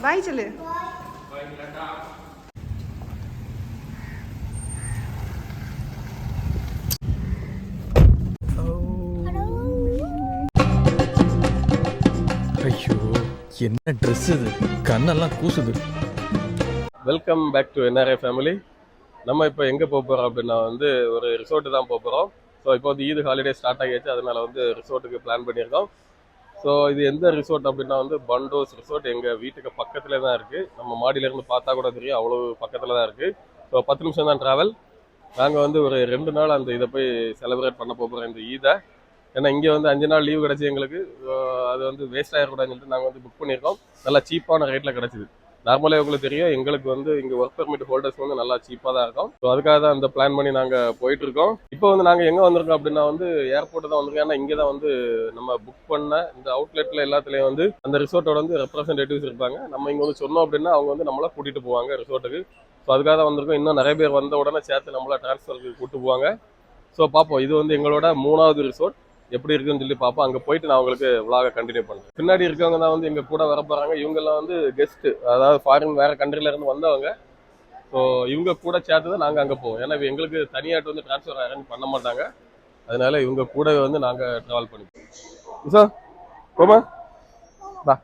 பாய் சொல்லு. ஐயோ என்ன ட்ரெஸ் இது, கண்ணெல்லாம் கூசுது. Welcome back to NRI family. நம்ம இப்போ எங்கே போக போகிறோம் அப்படின்னா வந்து ஒரு ரிசோர்ட்டு தான் போக போகிறோம். ஸோ இப்போ வந்து ஈது ஹாலிடே ஸ்டார்ட் ஆகியாச்சு, அதனால வந்து ரிசோர்ட்டுக்கு பிளான் பண்ணியிருக்கோம். ஸோ இது எந்த ரிசோர்ட் அப்படின்னா வந்து பண்டோஸ் ரிசோர்ட். எங்கள் வீட்டுக்கு பக்கத்தில் தான் இருக்குது. நம்ம மாடியிலேருந்து பார்த்தா கூட தெரியும், அவ்வளோ பக்கத்தில் தான் இருக்குது. ஸோ 10 நிமிஷம் தான் ட்ராவல். நாங்கள் வந்து ஒரு 2 நாள் அந்த இதை போய் செலிப்ரேட் பண்ண போகிறோம் இந்த ஈதை. ஏன்னா இங்கே வந்து 5 நாள் லீவு கிடச்சி எங்களுக்கு. அது வந்து வேஸ்ட் ஆகிடக்கூடாதுன்னு சொல்லிட்டு நாங்கள் வந்து புக் பண்ணியிருக்கோம். நல்லா சீப்பான ரேட்டில் கிடச்சிது. நார்மலாக உங்களுக்கு தெரியும், எங்களுக்கு வந்து இங்கே ஒர்க் பெர்மிட் ஹோல்டர்ஸ் வந்து நல்லா சீப்பாக தான் இருக்கும். ஸோ அதுக்காக தான் அந்த பிளான் பண்ணி நாங்கள் போயிட்டு இருக்கோம். இப்போ வந்து நாங்கள் எங்கே வந்திருக்கோம் அப்படின்னா வந்து ஏர்போர்ட்டு தான் வந்திருக்கோம். ஏன்னா இங்கே தான் வந்து நம்ம புக் பண்ண இந்த அவுட்லெட்டில் எல்லாத்துலேயும் வந்து அந்த ரிசோர்ட்டோட வந்து ரெப்ரஸன்டேட்டிவ்ஸ் இருப்பாங்க. நம்ம இங்கே வந்து சொன்னோம் அப்படின்னா அவங்க வந்து நம்மளை கூட்டிகிட்டு போவாங்க ரிசோர்ட்டுக்கு. ஸோ அதுக்காக தான் வந்திருக்கோம். இன்னும் நிறைய பேர் வந்த உடனே சேர்த்து நம்மளை ட்ரான்ஸ்ஃபருக்கு கூப்பிட்டு போவாங்க. ஸோ பார்ப்போம், இது வந்து எங்களோட 3வது ரிசோர்ட். எப்படி இருக்குன்னு சொல்லி பார்ப்போம். அங்கே போயிட்டு நான் உங்களுக்கு விளாக கண்டினியூ பண்ணுறேன். பின்னாடி இருக்கவங்க தான் வந்து எங்கள் கூட வர போகிறாங்க. இவங்கெல்லாம் வந்து கெஸ்ட்டு, அதாவது ஃபாரின் வேறு கண்ட்ரிலேருந்து வந்தவங்க. ஸோ இவங்க கூட சேர்த்து தான் நாங்கள் அங்கே போவோம். ஏன்னா எங்களுக்கு தனியாட்டு வந்து ட்ரான்ஸ்ஃபர் அரேஞ்ச் பண்ண மாட்டாங்க. அதனால இவங்க கூட வந்து நாங்கள் ட்ராவல் பண்ணிப்போம். சார் போமா பா.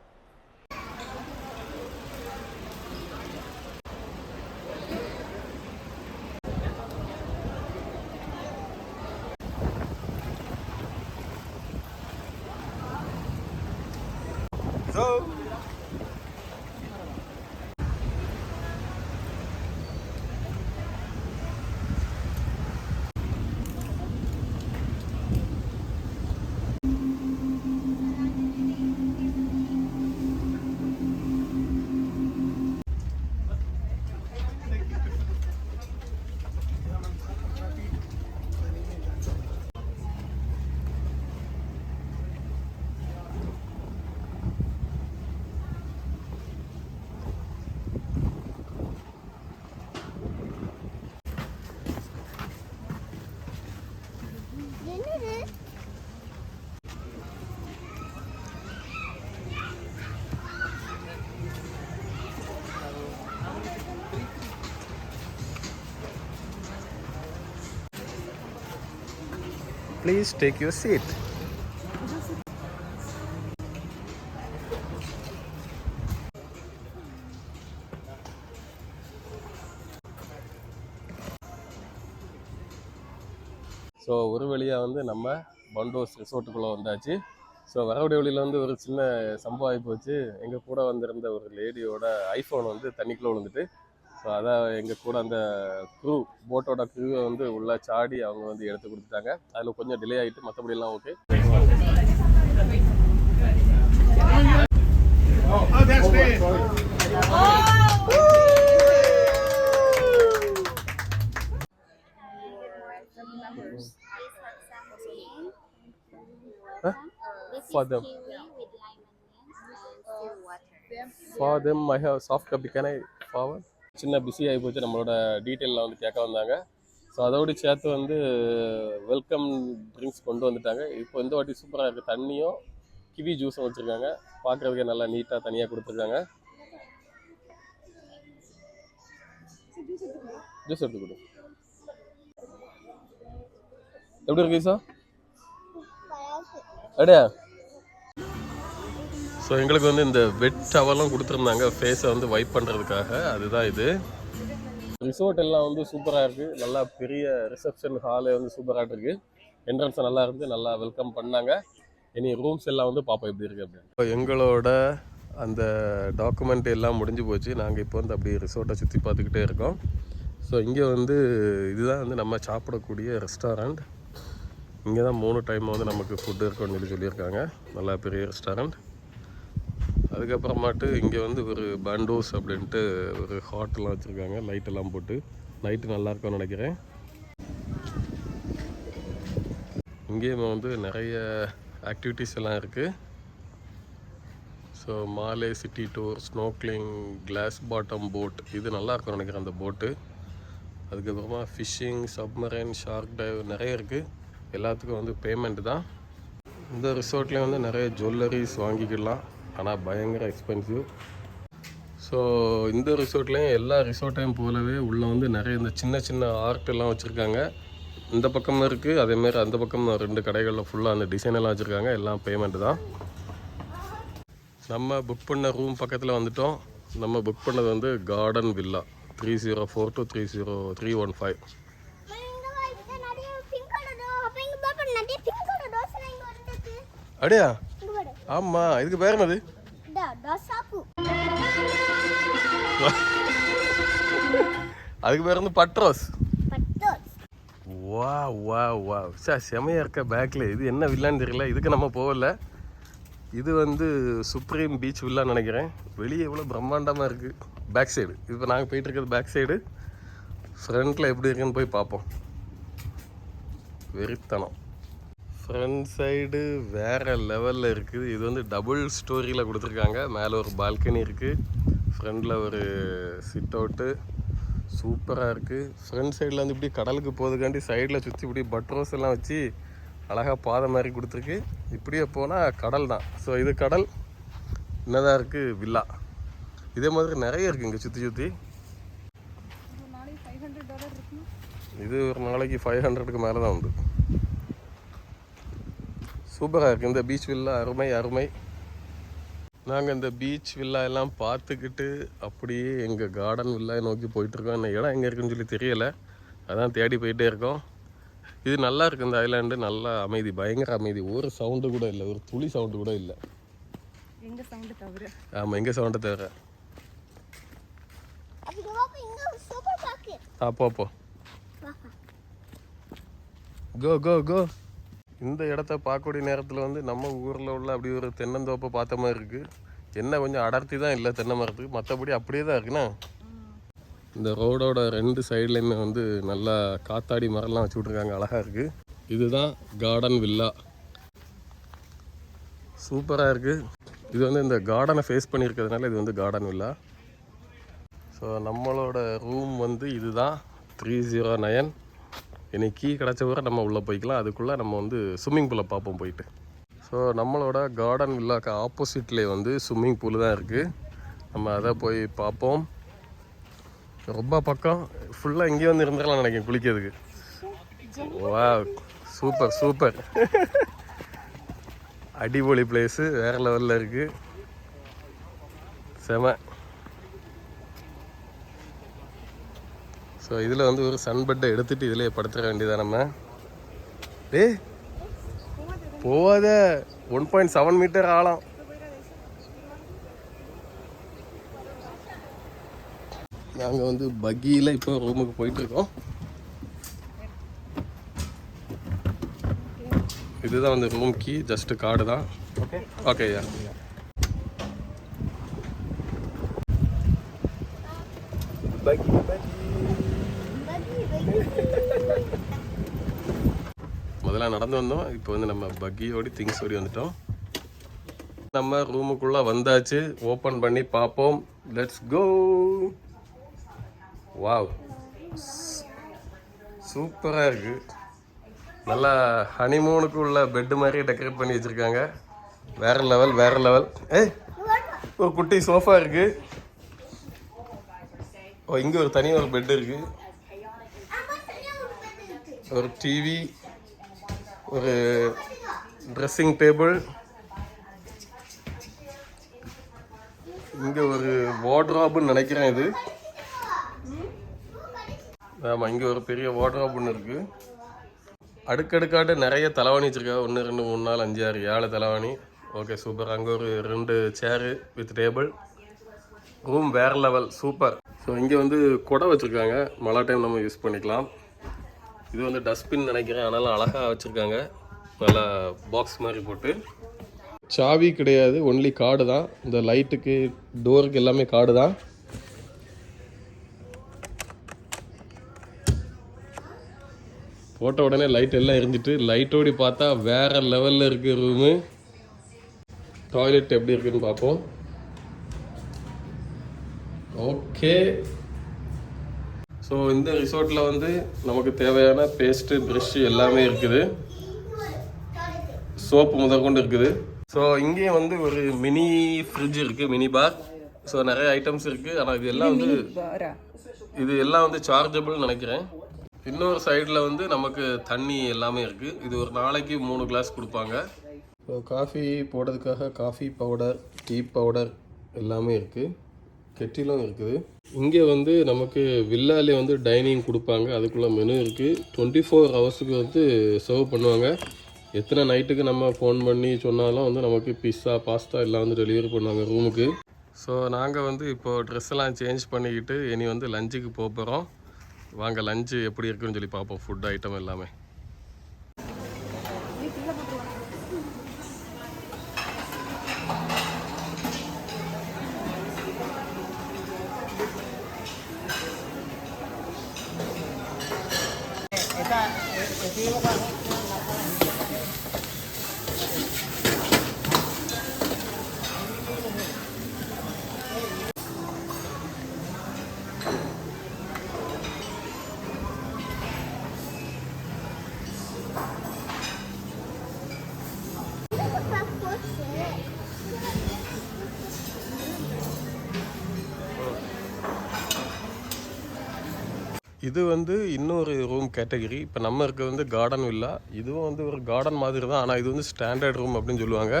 Please take your seat. So ஒரு வழியாக வந்து நம்ம பண்டோஸ் ரிசோர்ட்டுக்குள்ளே வந்தாச்சு. ஸோ வரவுடைய வழியில் வந்து ஒரு சின்ன சம்பவம் ஆகி போச்சு. எங்கள் கூட வந்திருந்த ஒரு லேடியோட ஐஃபோன் வந்து தண்ணிக்குள்ளே விழுந்துட்டு, ஸோ அதான் எங்கள் கூட அந்த போட்டோட க்ரூவை வந்து உள்ளே சாடி அவங்க வந்து எடுத்து கொடுத்துட்டாங்க. அதில் கொஞ்சம் டிலே ஆகிட்டு, மற்றபடியெல்லாம் okay. For them I have soft copy. Can I forward? சின்ன பிஸி ஆகி போச்சு, நம்மளோட டீட்டெயிலில் வந்து கேட்க வந்தாங்க. ஸோ அதோடு சேர்த்து வந்து வெல்கம் ட்ரிங்க்ஸ் கொண்டு வந்துட்டாங்க. இப்போ இந்த வாட்டி சூப்பராக இருக்குது. தண்ணியும் கிவி ஜூஸும் வச்சுருக்காங்க. பார்க்குறதுக்கே நல்லா நீட்டாக தனியாக கொடுத்துருக்காங்க. ஜூஸ் எடுத்து கொடு. எப்படி இருக்கு சார்? அப்படியா? ஸோ எங்களுக்கு வந்து இந்த வெட் டவலும் கொடுத்துருந்தாங்க ஃபேஸை வந்து வைப் பண்ணுறதுக்காக. அதுதான் இது. ரிசோர்ட் எல்லாம் வந்து சூப்பராக இருக்குது. நல்லா பெரிய ரிசப்ஷன் ஹாலே வந்து சூப்பராக இருக்குது. என்ட்ரன்ஸ் நல்லா இருந்து நல்லா வெல்கம் பண்ணாங்க. இனி ரூம்ஸ் எல்லாம் வந்து பார்ப்போம் எப்படி இருக்குது அப்படின்னு. இப்போ எங்களோட அந்த டாக்குமெண்ட் எல்லாம் முடிஞ்சு போச்சு. நாங்கள் இப்போ வந்து அப்படியே ரிசோர்ட்டை சுற்றி பார்த்துக்கிட்டே இருக்கோம். ஸோ இங்கே வந்து இதுதான் வந்து நம்ம சாப்பிடக்கூடிய ரெஸ்டாரண்ட். இங்கே தான் 3 டைம் வந்து நமக்கு ஃபுட்டு இருக்குன்னு சொல்லியிருக்காங்க. நல்லா பெரிய ரெஸ்டாரண்ட். அதுக்கப்புறமாட்டு இங்கே வந்து ஒரு பண்டோஸ் அப்படின்ட்டு ஒரு ஹாட்டெல்லாம் வச்சுருக்காங்க. லைட்டெல்லாம் போட்டு நைட்டு நல்லாயிருக்கும்னு நினைக்கிறேன். இங்கேயும் வந்து நிறைய ஆக்டிவிட்டீஸ் எல்லாம் இருக்குது. So Male city tour, snorkelling, glass bottom boat, இது நல்லாயிருக்கும்னு நினைக்கிறேன் அந்த போட்டு. அதுக்கப்புறமா ஃபிஷ்ஷிங், சப்மரைன், ஷார்க் டைவ் நிறைய இருக்குது. எல்லாத்துக்கும் வந்து பேமெண்ட் தான். இந்த ரிசோர்ட்லேயும் வந்து நிறைய ஜுவல்லரிஸ் வாங்கிக்கலாம். ஆனால் பயங்கர எக்ஸ்பென்சிவ். ஸோ இந்த ரிசோர்ட்லேயும் எல்லா ரிசோர்ட்டையும் போலவே உள்ளே வந்து நிறைய இந்த சின்ன சின்ன ஆர்ட் எல்லாம் வச்சுருக்காங்க. இந்த பக்கமும் இருக்குது, அதேமாரி அந்த பக்கம் 2 கடைகளில் ஃபுல்லாக அந்த டிசைன் எல்லாம் வச்சுருக்காங்க. எல்லாம் பேமெண்ட் தான். நம்ம புக் பண்ண ரூம் பக்கத்தில் வந்துட்டோம். நம்ம புக் பண்ணது வந்து கார்டன் வில்லா 304 to 315. அப்படியா? ஆமாம், இதுக்கு பேர் என்னது? அதுக்கு பேர் வந்து பட்ரோஸ். வா வா வா சார், செமையாக இருக்க பேக்கில். இது என்ன வில்லான்னு தெரியல, இதுக்கு நம்ம போகல. இது வந்து சுப்ரீம் பீச் வில்லான்னு நினைக்கிறேன். வெளியே எவ்வளோ பிரம்மாண்டமாக இருக்குது. பேக் சைடு, இப்போ நாங்கள் போயிட்டு இருக்கிறது பேக் சைடு. ஃப்ரண்ட்டில் எப்படி இருக்குன்னு போய் பார்ப்போம். வெறித்தனம். ஃப்ரண்ட் சைடு வேறு லெவலில் இருக்குது. இது வந்து டபுள் ஸ்டோரியில் கொடுத்துருக்காங்க. மேலே ஒரு பால்கனி இருக்குது, ஃப்ரண்டில் ஒரு சிட் அவுட்டு. சூப்பராக இருக்குது. ஃப்ரண்ட் சைடில் வந்து இப்படி கடலுக்கு போகிறதுக்காண்டி சைடில் சுற்றி இப்படி பட்ரோஸ் எல்லாம் வச்சு அழகாக பாதை மாதிரி கொடுத்துருக்கு. இப்படியே போனால் கடல் தான். ஸோ இது கடல், என்னதான் இருக்குது வில்லா. இதே மாதிரி நிறைய இருக்குது இங்கே சுற்றி சுற்றி. இது ஒரு நாளைக்கு 500க்கு மேலே தான் உண்டு. சூப்பராக இருக்குது இந்த பீச் வில்லா. அருமை அருமை. நாங்கள் இந்த பீச் வில்லா எல்லாம் பார்த்துக்கிட்டு அப்படியே எங்கள் கார்டன் வில்லாயை நோக்கி போயிட்டுருக்கோம். இந்த இடம் எங்கே இருக்குன்னு சொல்லி தெரியலை, அதான் தேடி போயிட்டே இருக்கோம். இது நல்லா இருக்குது இந்த ஐலாண்டு. நல்லா அமைதி, பயங்கர அமைதி. ஒரு சவுண்டு கூட இல்லை, ஒரு துளி சவுண்டு கூட இல்லை. எங்கள் சவுண்டு தவிர. ஆமாம், எங்கள் சவுண்டை தவிர. போ கோ கோ கோ. இந்த இடத்த பார்க்கக்கூடிய நேரத்தில் வந்து நம்ம ஊரில் உள்ள அப்படி ஒரு தென்னந்தோப்பை பார்த்த மாதிரி இருக்குது. என்ன கொஞ்சம் அடர்த்தி தான் இல்லை தென்னை மரத்துக்கு, மற்றபடி அப்படியே தான் இருக்குண்ணா. இந்த ரோடோட 2 சைட்லேயுமே வந்து நல்லா காத்தாடி மரம்லாம் வச்சு விட்ருக்காங்க. அழகாக இருக்குது. இதுதான் கார்டன் வில்லா. சூப்பராக இருக்குது. இது வந்து இந்த கார்டனை ஃபேஸ் பண்ணியிருக்கிறதுனால இது வந்து கார்டன் வில்லா. ஸோ நம்மளோட ரூம் வந்து இதுதான் 309. இன்னைக்கு கீ கிடச்ச வரை நம்ம உள்ளே போய்க்கலாம். அதுக்குள்ளே நம்ம வந்து ஸ்விம்மிங் பூலை பார்ப்போம் போயிட்டு. ஸோ நம்மளோட கார்டன் வில்லாக்கு ஆப்போசிட்லேயே வந்து ஸ்விம்மிங் பூல் தான் இருக்குது. நம்ம அதை போய் பார்ப்போம். ரொம்ப பக்கம், ஃபுல்லாக இங்கே வந்து இருந்துடலாம் நினைக்கிறேன் குளிக்கிறதுக்கு. வா, சூப்பர் சூப்பர். அடிபொலி பிளேஸு, வேறு லெவலில் இருக்குது. செம. ஸோ இதில் வந்து ஒரு சன் பெட்டை எடுத்துகிட்டு இதில் படுத்துற வேண்டியதான் நம்ம. போகாத, 1.7 மீட்டர் ஆழம். நாங்கள் வந்து பக்கியில் இப்போ ரூமுக்கு போயிட்டுருக்கோம். இதுதான் வந்து ரூம் கீ, ஜஸ்ட் கார்டு தான். Okay yeah. முதல்ல நடந்து வந்தோம், இப்போ வந்து நம்ம பக்கியோடி திங்ஸ் ஓடி வந்துட்டோம். நம்ம ரூமுக்குள்ளே வந்தாச்சு. ஓப்பன் பண்ணி பார்ப்போம். Let's go. வாவ், சூப்பராக இருக்குது. நல்லா ஹனிமூனுக்கு உள்ள பெட்டு மாதிரி டெக்கரேட் பண்ணி வச்சுருக்காங்க. வேறு லெவல், வேறு லெவல். ஒரு குட்டி சோஃபா இருக்குது. ஓ, இங்கே ஒரு தனியாக ஒரு பெட் இருக்குது. ஒரு டிவி, ஒரு ட்ரெஸ்ஸிங் டேபிள், இங்கே ஒரு வார்ட்ரோப்னு நினைக்கிறேன் இது. ஆமாம், இங்கே ஒரு பெரிய வார்ட்ரோப் ஒன்று இருக்குது. அடுக்கடுக்காட்டு நிறைய தலைவாணி வச்சுருக்காங்க. 1 2 3 4 5 6 7 தலைவாணி. Okay, super. அங்கே ஒரு 2 சேரு வித் டேபிள். ரூம் வேறு லெவல், சூப்பர். ஸோ இங்கே வந்து குடை வச்சுருக்காங்க, மழை டைம் நம்ம யூஸ் பண்ணிக்கலாம். இது வந்து டஸ்ட்பின் நினைக்கிறேன், அதனால் அழகாக வச்சுருக்காங்க. நல்லா பாக்ஸ் மாதிரி போட்டு. சாவி கிடையாது, ஒன்லி கார்டு தான். இந்த லைட்டுக்கு, டோருக்கு எல்லாமே கார்டு தான். போட்ட உடனே லைட் எல்லாம் எரிஞ்சிட்டு, லைட்டோடி பார்த்தா வேறு லெவலில் இருக்குது ரூமு. டாய்லெட் எப்படி இருக்குன்னு பார்ப்போம். ஓகே. ஸோ இந்த ரிசார்ட்டில் வந்து நமக்கு தேவையான பேஸ்ட்டு, ப்ரெஷ்ஷு எல்லாமே இருக்குது. சோப்பு முதற்கொண்டு இருக்குது. ஸோ இங்கேயும் வந்து ஒரு மினி ஃப்ரிட்ஜ் இருக்குது, மினி பார். ஸோ நிறைய ஐட்டம்ஸ் இருக்குது. ஆனால் இது எல்லாம் வந்து சார்ஜபிள் நினைக்கிறேன். இன்னொரு சைடில் வந்து நமக்கு தண்ணி எல்லாமே இருக்குது. இது ஒரு நாளைக்கு 3 கிளாஸ் கொடுப்பாங்க. ஸோ காஃபி போடுறதுக்காக காஃபி பவுடர், டீ பவுடர் எல்லாமே இருக்குது. கெட்டிலும் இருக்குது. இங்கே வந்து நமக்கு வில்லாலே வந்து டைனிங் கொடுப்பாங்க. அதுக்குள்ளே மெனு இருக்குது. 24 ஹவர்ஸுக்கு வந்து சர்வ் பண்ணுவாங்க. எத்தனை நைட்டுக்கு நம்ம ஃபோன் பண்ணி சொன்னாலும் வந்து நமக்கு பிஸ்ஸா, பாஸ்தா எல்லாம் வந்து டெலிவரி பண்ணுவாங்க ரூமுக்கு. ஸோ நாங்கள் வந்து இப்போது ட்ரெஸ் எல்லாம் சேஞ்ச் பண்ணிக்கிட்டு இனி வந்து லஞ்சுக்கு போக போகிறோம். வாங்க லஞ்சு எப்படி இருக்குன்னு சொல்லி பார்ப்போம். ஃபுட் ஐட்டம் எல்லாமே. இது வந்து இன்னொரு ரூம் கேட்டகரி. இப்போ நம்ம இருக்க வந்து கார்டன் வில்லா. இதுவும் வந்து ஒரு கார்டன் மாதிரி தான். ஆனால் இது வந்து ஸ்டாண்டர்ட் ரூம் அப்படின்னு சொல்லுவாங்க.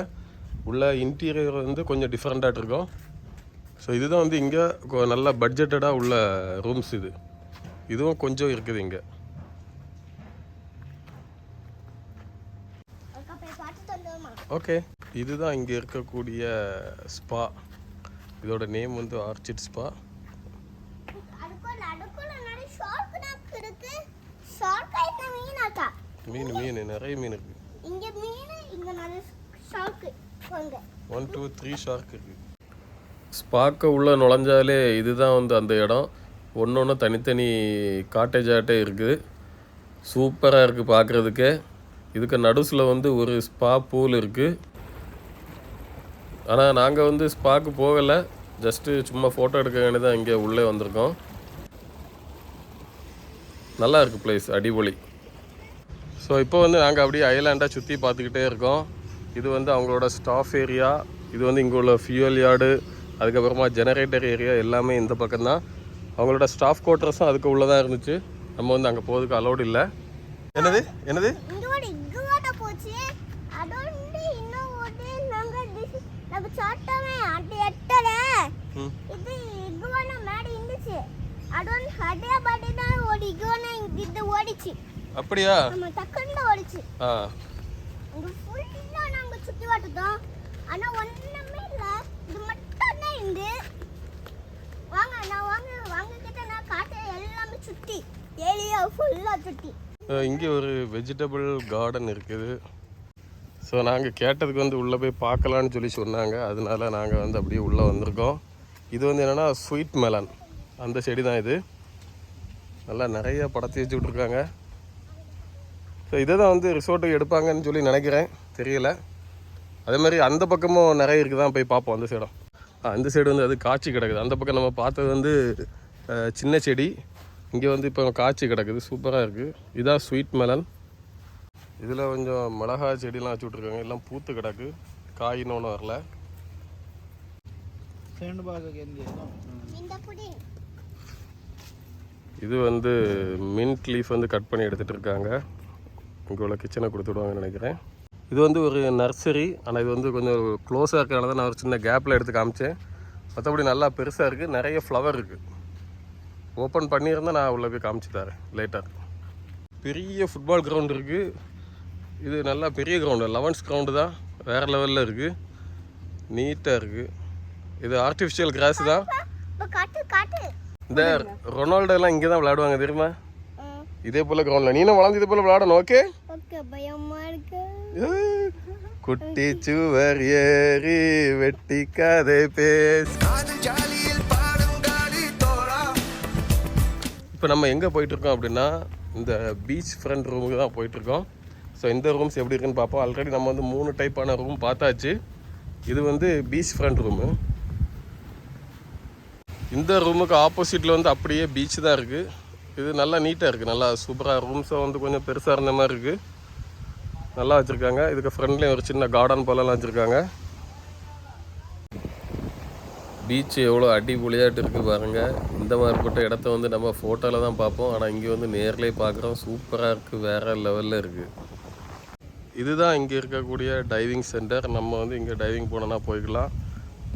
உள்ள இன்டீரியர் வந்து கொஞ்சம் டிஃப்ரெண்ட்டாக இருக்கும். ஸோ இதுதான் வந்து இங்கே நல்ல பட்ஜெட்டடாக உள்ள ரூம்ஸ். இதுவும் கொஞ்சம் இருக்குது இங்கே. ஓகே, இதுதான் இங்கே இருக்கக்கூடிய ஸ்பா. இதோட நேம் வந்து ஆர்ச்சிட் ஸ்பா. மீன் நிறைய மீன் இருக்கு. இங்க மீன், இங்க நிறைய ஷார்க். 1 2 3 ஷார்க் இருக்கு. ஸ்பாக்க உள்ள நுழைஞ்சாலே இதுதான் வந்து அந்த இடம். ஒன்று தனித்தனி காட்டேஜ் ஆட்டே இருக்குது. சூப்பராக இருக்குது பார்க்குறதுக்கு. இதுக்கு நடுஸில் வந்து ஒரு ஸ்பா பூல் இருக்குது. ஆனால் நாங்கள் வந்து ஸ்பாக்கு போகலை. ஜஸ்ட்டு சும்மா ஃபோட்டோ எடுக்க வேண்டியதான் இங்கே உள்ளே வந்திருக்கோம். நல்லா இருக்குது பிளேஸ், அடிபொலி. ஸோ இப்போ வந்து நாங்கள் அப்படியே ஐலாண்டாக சுற்றி பார்த்துக்கிட்டே இருக்கோம். இது வந்து அவங்களோட ஸ்டாஃப் ஏரியா. இது வந்து இங்கே உள்ள ஃபியூல் யார்டு, அதுக்கப்புறமா ஜெனரேட்டர் ஏரியா எல்லாமே இந்த பக்கம்தான். அவங்களோட ஸ்டாஃப் குவார்ட்டர்ஸும் அதுக்கு உள்ளதாக இருந்துச்சு. நம்ம வந்து அங்கே போகிறதுக்கு அலோடு இல்லை. என்னது அப்படியா? இங்கே ஒரு வெஜிடபிள் கார்டன் இருக்குது. ஸோ நாங்கள் கேட்டதுக்கு வந்து உள்ளே போய் பார்க்கலான்னு சொல்லி சொன்னாங்க. அதனால நாங்கள் வந்து அப்படியே உள்ளே வந்திருக்கோம். இது வந்து என்னென்னா ஸ்வீட் மெலன், அந்த செடி தான் இது. நல்லா நிறைய படத்தை வச்சு விட்ருக்காங்க. ஸோ இதை தான் வந்து ரிசோர்ட்டுக்கு எடுப்பாங்கன்னு சொல்லி நினைக்கிறேன், தெரியல. அதே மாதிரி அந்த பக்கமும் நிறைய இருக்குது தான், போய் பார்ப்போம் அந்த சைடும். அந்த சைடு வந்து அது காய்ச்சி கிடக்குது. அந்த பக்கம் நம்ம பார்த்தது வந்து சின்ன செடி. இங்கே வந்து இப்போ காய்ச்சி கிடக்குது, சூப்பராக இருக்குது. இதான் ஸ்வீட் மெலன். இதில் கொஞ்சம் மிளகா செடிலாம் வச்சு விட்ருக்காங்க. எல்லாம் பூத்து கிடக்கு, காயின்னு ஒன்றும் வரல. இது வந்து மின்ட் லீஃப் வந்து கட் பண்ணி எடுத்துகிட்டு இருக்காங்க. இங்கே உள்ள கிச்சனை கொடுத்து விடுவாங்கன்னு நினைக்கிறேன். இது வந்து ஒரு நர்சரி. ஆனால் இது வந்து கொஞ்சம் க்ளோஸாக இருக்கிறனால தான் நான் ஒரு சின்ன கேப்பில் எடுத்து காமிச்சேன். மற்றபடி நல்லா பெருசாக இருக்குது, நிறைய ஃப்ளவர் இருக்குது. ஓப்பன் பண்ணியிருந்தால் நான் உள்ளே போய் காமிச்சு தரேன் லேட்டர். பெரிய ஃபுட்பால் கிரவுண்ட் இருக்குது. இது நல்லா பெரிய கிரவுண்டு, 11th கிரவுண்டு தான், வேறு லெவலில் இருக்குது, நீட்டாக இருக்குது. இது ஆர்டிஃபிஷியல் கிராஸ் தான். இந்த ரொனால்டோ எல்லாம் இங்கே தான் விளையாடுவாங்க தெரியுமா? இதே போல் கிரவுண்டில் நீனும் வளர்ந்து இதே போல் விளையாடணும். ஓகே, குட்டி சுவர் ஏறி வெட்டி கதை பேச. இப்போ நம்ம எங்கே போயிட்டுருக்கோம் அப்படின்னா இந்த பீச் ஃப்ரண்ட் ரூமுக்கு தான் போயிட்டுருக்கோம். ஸோ இந்த ரூம்ஸ் எப்படி இருக்குன்னு பார்ப்போம். ஆல்ரெடி நம்ம வந்து 3 டைப்பான ரூம் பார்த்தாச்சு. இது வந்து பீச் ஃப்ரண்ட் ரூமு. இந்த ரூமுக்கு ஆப்போசிட்டில் வந்து அப்படியே பீச் தான் இருக்குது. இது நல்லா நீட்டாக இருக்குது, நல்லா சூப்பராக. ரூம்ஸை வந்து கொஞ்சம் பெருசாக இருந்த மாதிரி இருக்குது, நல்லா வச்சுருக்காங்க. இதுக்கு ஃப்ரண்ட்லேயும் ஒரு சின்ன கார்டன் போலலாம் வச்சுருக்காங்க. பீச் எவ்வளோ அடிபொலியாட்டு இருக்குது பாருங்கள். இந்த மாதிரிப்பட்ட இடத்த வந்து நம்ம ஃபோட்டோவில் தான் பார்ப்போம், ஆனால் இங்கே வந்து நேர்லேயே பார்க்குறோம். சூப்பராக இருக்குது, வேறு லெவலில் இருக்குது. இதுதான் இங்கே இருக்கக்கூடிய டைவிங் சென்டர். நம்ம வந்து இங்கே டைவிங் போனோன்னா போய்க்கலாம்.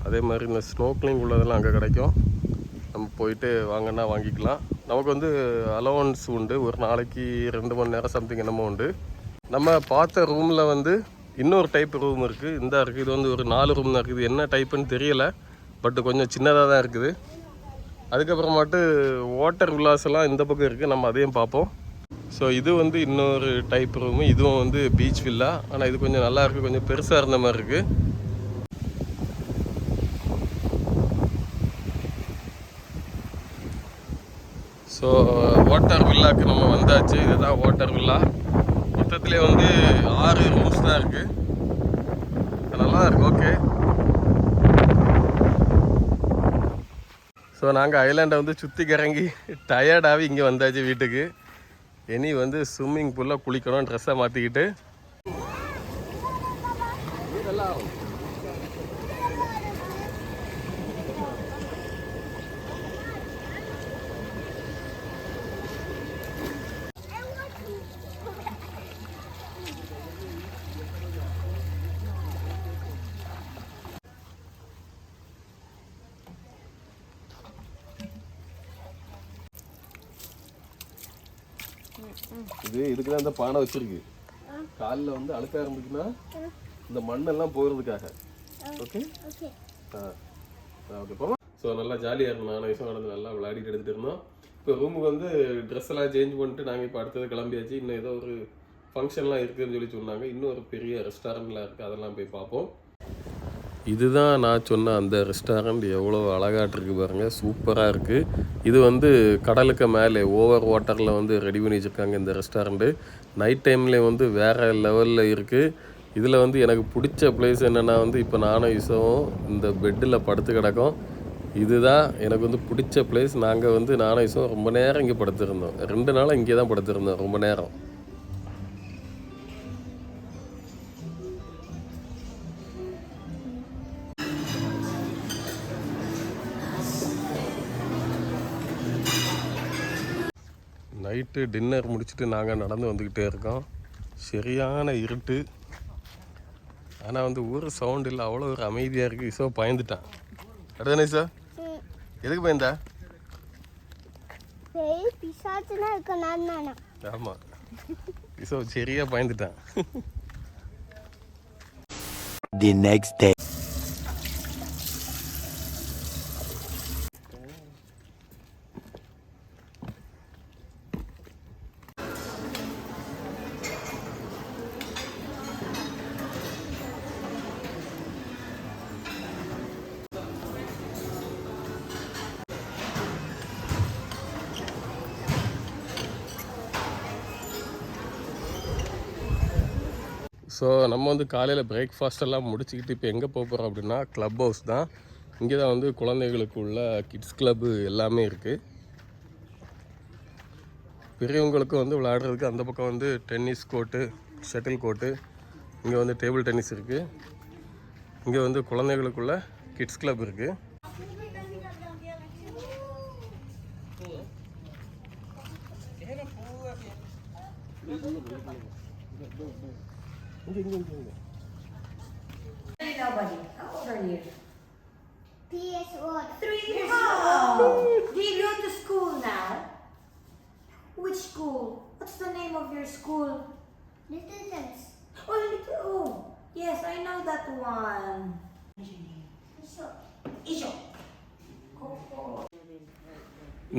அதே மாதிரி இந்த ஸ்னோக்லிங் உள்ளதெல்லாம் அங்கே கிடைக்கும். நம்ம போயிட்டு வாங்கினா வாங்கிக்கலாம். நமக்கு வந்து அலவன்ஸ் உண்டு, ஒரு நாளைக்கு 2 மணி நேரம் சம்திங் என்னமோ உண்டு. நம்ம பார்த்த ரூமில் வந்து இன்னொரு டைப் ரூம் இருக்குது, இந்த இருக்குது. இது வந்து ஒரு 4 ரூம் தான் இருக்குது. இது என்ன டைப்புன்னு தெரியலை, பட் கொஞ்சம் சின்னதாக தான் இருக்குது. அதுக்கப்புறமாட்டு வாட்டர் வில்லாஸ்லாம் இந்த பக்கம் இருக்குது, நம்ம அதையும் பார்ப்போம். ஸோ இது வந்து இன்னொரு டைப் ரூமு. இதுவும் வந்து பீச் வில்லா, ஆனால் இது கொஞ்சம் நல்லா இருக்குது, கொஞ்சம் பெருசாக இருந்த மாதிரி இருக்குது. ஸோ வாட்டர் வில்லாக்கு நம்ம வந்தாச்சு. இதுதான் வாட்டர் வில்லா. மொத்தத்திலே வந்து 6 ரூம்ஸ் தான் இருக்குது. நல்லா இருக்கு. ஓகே, ஸோ நாங்கள் ஐலாண்டை வந்து சுற்றி கறங்கி டயர்டாகி இங்கே வந்தாச்சு வீட்டுக்கு. இனி வந்து ஸ்விம்மிங் பூலில் குளிக்கணும், ட்ரெஸ்ஸை மாற்றிக்கிட்டு. இதுக்கு தான் இந்த பானை வச்சிருக்கு. காலில் வந்து அழுக்க ஆரம்பிக்குன்னா இந்த மண்ணெல்லாம் போகிறதுக்காக. ஓகே ஓகே போமா. ஸோ நல்லா ஜாலியாக இருக்கும். 4 வயசு நடந்து நல்லா விளையாடிட்டு எடுத்துகிட்டு இருந்தோம். இப்போ ரூமுக்கு வந்து ட்ரெஸ் எல்லாம் சேஞ்ச் பண்ணிட்டு நாங்கள் இப்போ அடுத்தது கிளம்பியாச்சு. இன்னும் ஏதோ ஒரு ஃபங்க்ஷன்லாம் இருக்குதுன்னு சொல்லி சொன்னாங்க. இன்னும் ஒரு பெரிய ரெஸ்டாரண்ட்லாம் இருக்குது, அதெல்லாம் போய் பார்ப்போம். இதுதான் நான் சொன்ன அந்த ரெஸ்டாரண்ட். எவ்வளோ அழகாட்டு இருக்குது பாருங்கள், சூப்பராக இருக்குது. இது வந்து கடலுக்கு மேலே ஓவர் வாட்டரில் வந்து ரெடி பண்ணி வச்சுருக்காங்க இந்த ரெஸ்டாரண்ட்டு. நைட் டைம்லேயே வந்து வேறு லெவலில் இருக்குது. இதில் வந்து எனக்கு பிடிச்ச பிளேஸ் என்னென்னா வந்து இப்போ நானும் இசவும் இந்த பெட்டில் படுத்து கிடக்கோம். இதுதான் எனக்கு வந்து பிடிச்ச பிளேஸ். நாங்கள் வந்து நானும் இசவும் ரொம்ப நேரம் இங்கே படுத்துருந்தோம். 2 நாளாக இங்கே தான் படுத்துருந்தோம் ரொம்ப நேரம். நைட்டு டின்னர் முடிச்சுட்டு நாங்கள் நடந்து வந்துக்கிட்டே இருக்கோம். சரியான இருட்டு, ஆனால் வந்து ஒரு சவுண்ட் இல்லை, அவ்வளோ ஒரு அமைதியாக இருக்குது. இசோ பயந்துட்டான். அடுத்தானே சார், எதுக்கு பயந்தா? ஆமாம், இசோ சரியாக பயந்துட்டான். The next day. ஸோ நம்ம வந்து காலையில் பிரேக்ஃபாஸ்ட்டெல்லாம் முடிச்சுக்கிட்டு இப்போ எங்கே போக போகிறோம் அப்படின்னா க்ளப் ஹவுஸ் தான். இங்கே தான் வந்து குழந்தைகளுக்கு உள்ள கிட்ஸ் கிளப்பு எல்லாமே இருக்குது. பெரியவங்களுக்கும் வந்து விளையாடுறதுக்கு அந்த பக்கம் வந்து டென்னிஸ் கோர்ட்டு, ஷட்டில் கோர்ட்டு, இங்கே வந்து டேபிள் டென்னிஸ் இருக்குது. இங்கே வந்து குழந்தைகளுக்குள்ள கிட்ஸ் கிளப் இருக்குது. Nobody. How old are you? PS1. 3. Wow. Do you go to school now? Which school? What's the name of your school? Little Things. Oh, oh. Yes, I know that one. Isho.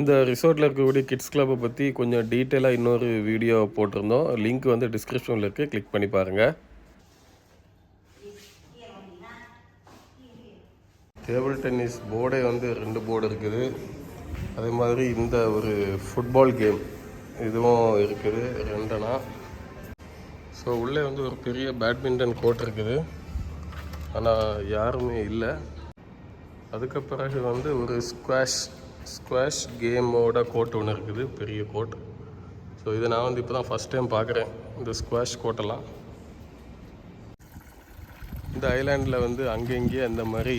இந்த ரிசார்ட்டில் இருக்கக்கூடிய kids கிளப்பை பற்றி கொஞ்சம் டீட்டெயிலாக இன்னொரு video போட்டிருந்தோம். Link வந்து டிஸ்கிரிப்ஷனில் இருக்குது, கிளிக் பண்ணி பாருங்கள். டேபிள் டென்னிஸ் போர்டே வந்து 2 போர்டு இருக்குது. அதே மாதிரி இந்த ஒரு ஃபுட்பால் கேம் இதுவும் இருக்குது 2 ஸோ உள்ளே வந்து ஒரு பெரிய பேட்மிண்டன் கோர்ட் இருக்குது, ஆனால் யாருமே இல்லை. அதுக்கு பிறகு வந்து ஒரு ஸ்குவாஷ் கேமோட கோர்ட் ஒன்று இருக்குது, பெரிய கோர்ட். ஸோ இதை நான் வந்து இப்போ தான் ஃபஸ்ட் டைம் பார்க்குறேன், இந்த ஸ்குவாஷ் கோர்ட்டெல்லாம். இந்த ஐலாண்டில் வந்து அங்கே இங்கே அந்த மாதிரி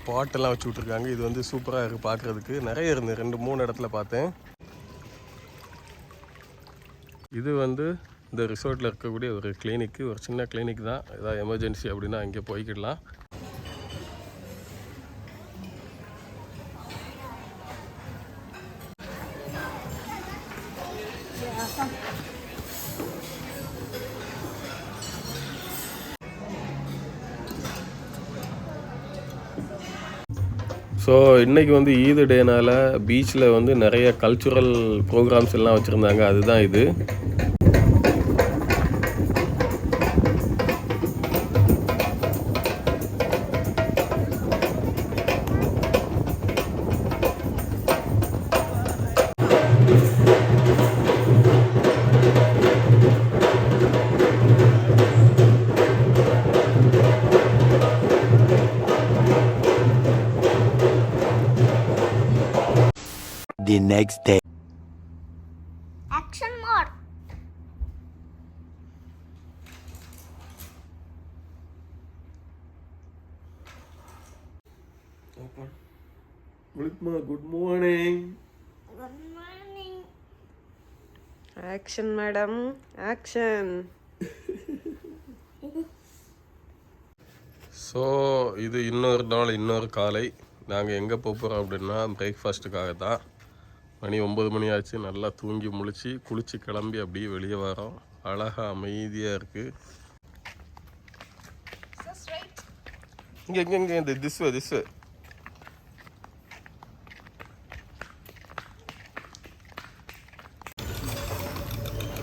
பாட்டெல்லாம் வச்சு விட்ருக்காங்க. இது வந்து சூப்பராக இருக்குது பார்க்குறதுக்கு. நிறைய இருந்து 2-3 இடத்துல பார்த்தேன். இது வந்து இந்த ரிசார்ட்டில் இருக்கக்கூடிய ஒரு கிளினிக்கு, ஒரு சின்ன கிளினிக் தான். ஏதாவது எமர்ஜென்சி அப்படின்னா அங்கே போய்க்கிடலாம். ஸோ இன்றைக்கி வந்து ஈது டேனால் பீச்சில் வந்து நிறைய கல்ச்சுரல் ப்ரோக்ராம்ஸ் எல்லாம் வச்சுருந்தாங்க. அதுதான் இது. The next day. Action more. Good morning. Good morning. Action madam, action. So இது இன்னொரு நாள், இன்னொரு காலை. நாங்கள் எங்கே போகிறோம் அப்படின்னா பிரேக்ஃபாஸ்ட்டுக்காக தான். மணி 9 மணி ஆச்சு. நல்லா தூங்கி முழிச்சு குளிச்சு கிளம்பி அப்படியே வெளியே வரோம். அழகாக அமைதியாக இருக்குது. இங்கே இந்த திஸ்வே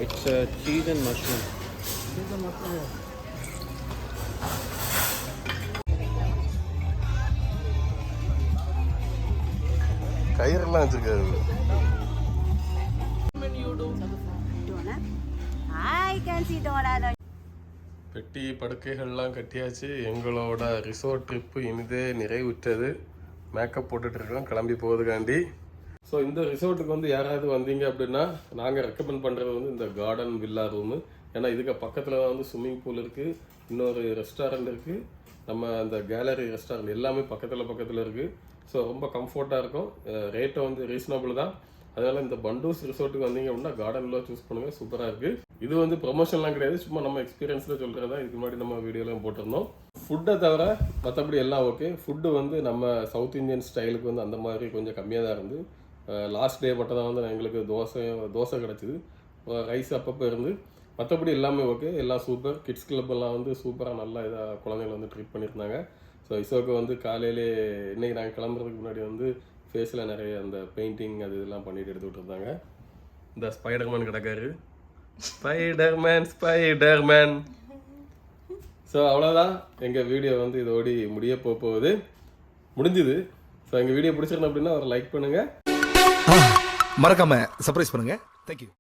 It's cheese and mushroom. கயிறெல்லாம் வச்சுருக்காரு. I can see Dora. பெட்டி படுக்கைகள்லாம் கட்டியாச்சு. எங்களோட ரிசோர்ட் ட்ரிப்பு இனிதே நிறைவுற்றது. மேக்கப் போட்டுட்ருக்கோம் கிளம்பி போகிறதுக்காண்டி. ஸோ இந்த ரிசோர்ட்டுக்கு வந்து யாராவது வந்தீங்க அப்படின்னா நாங்கள் ரெக்கமெண்ட் பண்ணுறது வந்து இந்த கார்டன் வில்லா ரூமு. ஏன்னா இதுக்கு பக்கத்தில் தான் வந்து ஸ்விம்மிங் பூல் இருக்குது, இன்னொரு ரெஸ்டாரண்ட் இருக்குது, நம்ம அந்த கேலரி ரெஸ்டாரண்ட் எல்லாமே பக்கத்தில் இருக்குது. ஸோ ரொம்ப கம்ஃபர்ட்டாக இருக்கும். ரேட்டை வந்து ரீசனபிள் தான். அதனால் இந்த பண்டூஸ் ரிசோர்ட்டுக்கு வந்தீங்க அப்படின்னா கார்டனில் சூஸ் பண்ணுங்கள். சூப்பராக இருக்குது. இது வந்து ப்ரொமோஷன்லாம் கிடையாது, சும்மா நம்ம எக்ஸ்பீரியன்ஸில் சொல்கிறது தான். இதுக்கு முன்னாடி நம்ம வீடியோலாம் போட்டிருந்தோம். ஃபுட்டை தவிர மற்றபடி எல்லாம் ஓகே. ஃபுட்டு வந்து நம்ம சவுத் இந்தியன் ஸ்டைலுக்கு வந்து அந்த மாதிரி கொஞ்சம் கம்மியாக தான் இருந்து. லாஸ்ட் டே மட்டும் தான் வந்து எங்களுக்கு தோசை கிடச்சிது. ரைஸ் அப்பப்போ இருந்து. மற்றபடி எல்லாமே ஓகே, எல்லாம் சூப்பர். கிட்ஸ் கிளப் எல்லாம் வந்து சூப்பராக நல்லா இதாக குழந்தைங்களை வந்து ட்ரீட் பண்ணியிருந்தாங்க. ஸோ இசோக்கு வந்து காலையிலே இன்றைக்கி நாங்கள் கிளம்புறதுக்கு முன்னாடி வந்து ஃபேஸில் நிறைய அந்த பெயிண்டிங் அது இதெல்லாம் பண்ணிட்டு எடுத்து விட்டுருந்தாங்க. இந்த ஸ்பைடர்மேன் கிடக்காரு. ஸ்பைடர்மேன். ஸோ அவ்வளோதான், எங்கள் வீடியோ வந்து இதோடி முடிய போகுது. முடிஞ்சுது. ஸோ எங்கள் வீடியோ பிடிச்சிருந்தோம் அப்படின்னா ஒரு லைக் பண்ணுங்கள், மறக்காம சர்ப்ரைஸ் பண்ணுங்க. தேங்க்யூ.